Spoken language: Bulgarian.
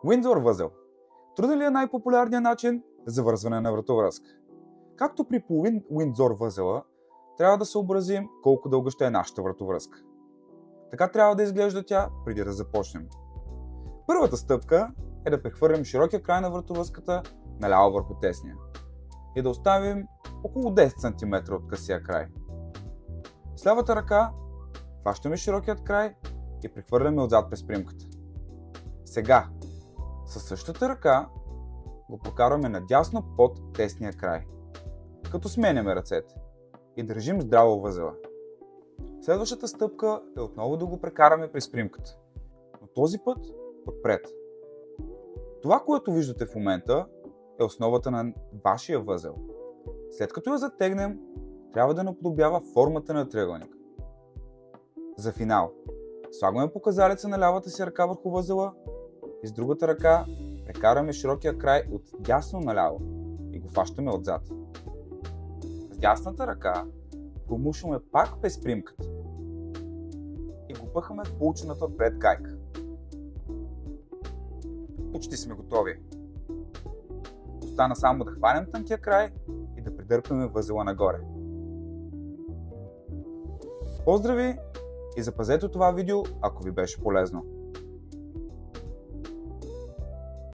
Уиндзор възел. Труден ли е най-популярният начин за вързване на вратовръзка? Както при половин Уиндзор възела, трябва да съобразим колко дълга ще е нашата вратовръзка. Така трябва да изглежда тя преди да започнем. Първата стъпка е да прехвърлим широкия край на вратовръзката наляво върху тесния и да оставим около 10 см от късия край. С лявата ръка хващаме широкият край и прехвърляме отзад през примката. Сега, със същата ръка го прокарваме надясно под тесния край, като сменяме ръцете и държим здраво възела. Следващата стъпка е отново да го прекараме през примката, но този път отпред. Това, което виждате в момента, е основата на вашия възел. След като я затегнем, трябва да наподобява формата на триъгълник. За финал, слагаме показалеца на лявата си ръка върху възела и с другата ръка прекараме широкия край от дясно наляво и го фащаме отзад. С дясната ръка промушваме пак през примката и го пъхаме в получената отпред гайка. Почти сме готови. Остана само да хванем тънкия край и да придърпаме възела нагоре. Поздрави и запазете това видео, ако ви беше полезно.